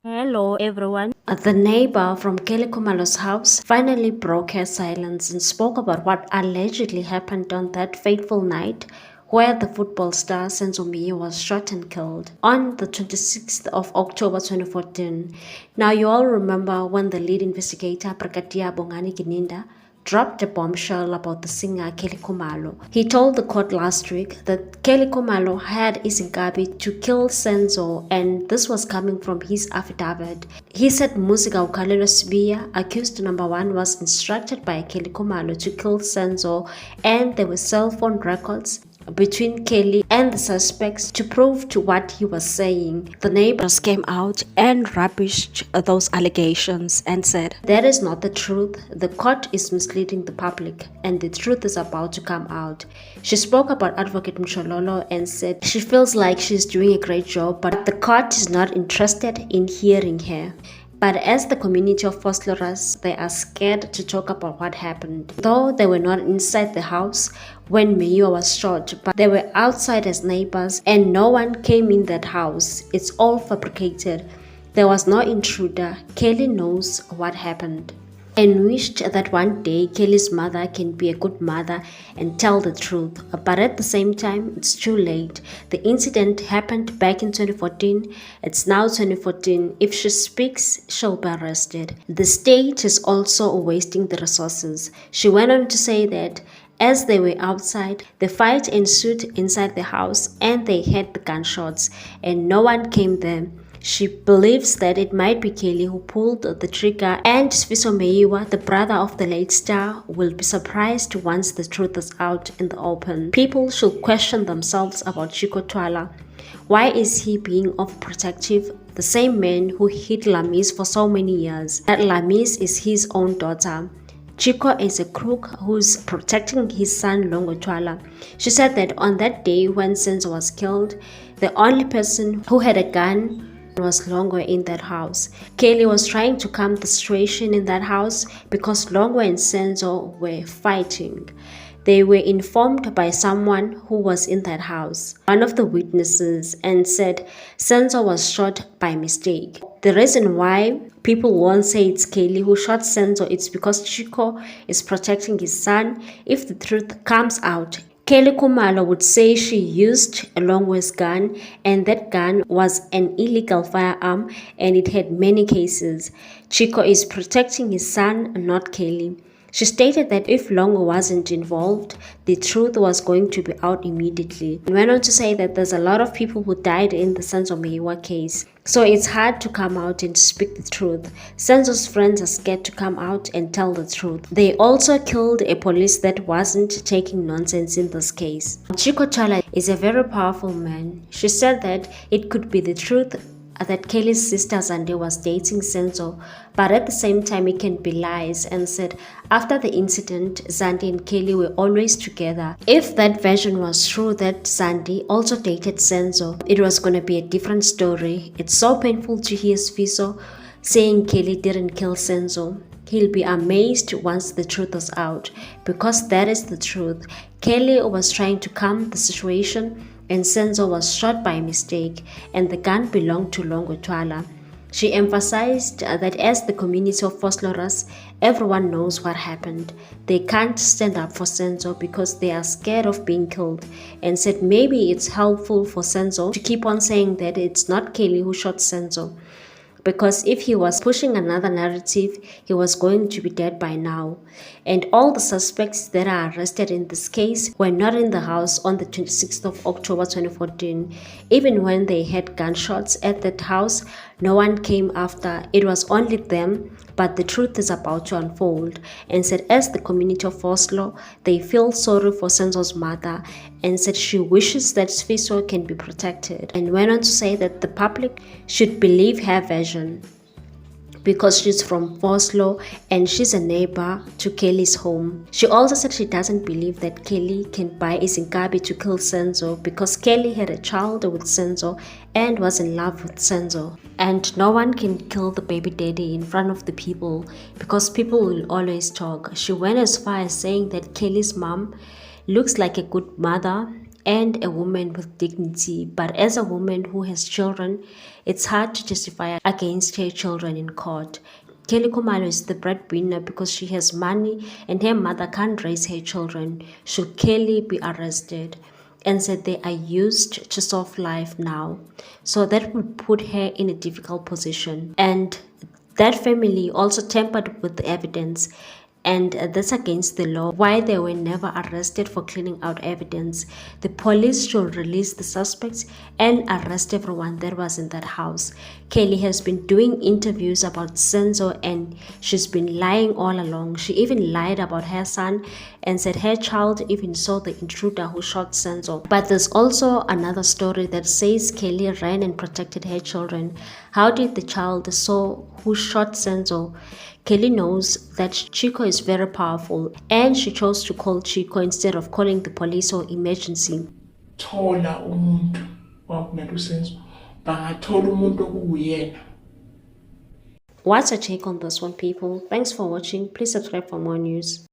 Hello everyone. The neighbor from Kelly Kumalo's house finally broke her silence and spoke about what allegedly happened on that fateful night where the football star Senzo Mio was shot and killed on the 26th of October 2014. Now you all remember when the lead investigator Brigadier Bongani Gininda dropped a bombshell about the singer Kelly Kumalo. He told the court last week that Kelly Kumalo had Isingabi to kill Senzo, and this was coming from his affidavit. He said Musika Ukalelo Sibia, accused number one, was instructed by Kelly Kumalo to kill Senzo, and there were cell phone records between Kelly and the suspects to prove to what he was saying. The neighbors came out and rubbished those allegations and said, "That is not the truth. The court is misleading the public and the truth is about to come out." She spoke about Advocate Mshololo and said she feels like she's doing a great job, but the court is not interested in hearing her. But as the community of Vosloorus, they are scared to talk about what happened. Though they were not inside the house when Meyo was shot, but they were outside as neighbors and no one came in that house. It's all fabricated. There was no intruder. Kelly knows what happened and wished that one day Kelly's mother can be a good mother and tell the truth. But at the same time, it's too late. The incident happened back in 2014. It's now 2014. If she speaks, she'll be arrested. The state is also wasting the resources. She went on to say that as they were outside, the fight ensued inside the house and they heard the gunshots and no one came there. She believes that it might be Kelly who pulled the trigger, and Sfiso Meiwa, the brother of the late star, will be surprised once the truth is out in the open. People should question themselves about Chico Twala. Why is he being overprotective? The same man who hid Lamis for so many years. That Lamis is his own daughter. Chico is a crook who's protecting his son Longo Twala. She said that on that day when Senzo was killed, the only person who had a gun was Longo in that house. Kelly was trying to calm the situation in that house because Longo and Senzo were fighting. They were informed by someone who was in that house, one of the witnesses, and said Senzo was shot by mistake. The reason why people won't say it's Kelly who shot Senzo is because Chico is protecting his son. If the truth comes out, Kelly Kumalo would say she used a Longo's gun and that gun was an illegal firearm and it had many cases. Chico is protecting his son, not Kelly. She stated that if Longo wasn't involved, the truth was going to be out immediately. And went on to say that there's a lot of people who died in the Senzo Meyiwa case. So it's hard to come out and speak the truth. Senzo's friends are scared to come out and tell the truth. They also killed a police that wasn't taking nonsense in this case. Chico Chala is a very powerful man. She said that it could be the truth that Kelly's sister Zande was dating Senzo, but at the same time it can be lies, and said after the incident, Zande and Kelly were always together. If that version was true that Zande also dated Senzo, it was going to be a different story. It's so painful to hear Sfiso saying Kelly didn't kill Senzo. He'll be amazed once the truth is out, because that is the truth. Kelly was trying to calm the situation and Senzo was shot by mistake and the gun belonged to Longo Twala. She emphasized that as the community of Vosloorus, everyone knows what happened. They can't stand up for Senzo because they are scared of being killed, and said maybe it's helpful for Senzo to keep on saying that it's not Kelly who shot Senzo, because if he was pushing another narrative, he was going to be dead by now. And all the suspects that are arrested in this case were not in the house on the 26th of October 2014. Even when they had gunshots at that house, no one came after. It was only them, but the truth is about to unfold. And said as the community of Oslo, they feel sorry for Senzo's mother and said she wishes that Sfiso can be protected, and went on to say that the public should believe her version because she's from Oslo and she's a neighbor to Kelly's home. She also said she doesn't believe that Kelly can buy Isingabi to kill Senzo because Kelly had a child with Senzo and was in love with Senzo. And no one can kill the baby daddy in front of the people because people will always talk. She went as far as saying that Kelly's mom looks like a good mother and a woman with dignity. But as a woman who has children, it's hard to justify against her children in court. Kelly Komalo is the breadwinner because she has money and her mother can't raise her children. Should Kelly be arrested? And said they are used to soft life now. So that would put her in a difficult position. And that family also tampered with the evidence, and that's against the law. Why they were never arrested for cleaning out evidence. The police should release the suspects and arrest everyone that was in that house. Kelly has been doing interviews about Senzo and she's been lying all along. She even lied about her son and said her child even saw the intruder who shot Senzo. But there's also another story that says Kelly ran and protected her children. How did the child saw who shot Senzo? Kelly knows that Chico is very powerful and she chose to call Chico instead of calling the police or emergency. Thola umuntu wakumele usenzo bangathola umuntu okuwuyena. What's your take on this one, people? Thanks for watching. Please subscribe for more news.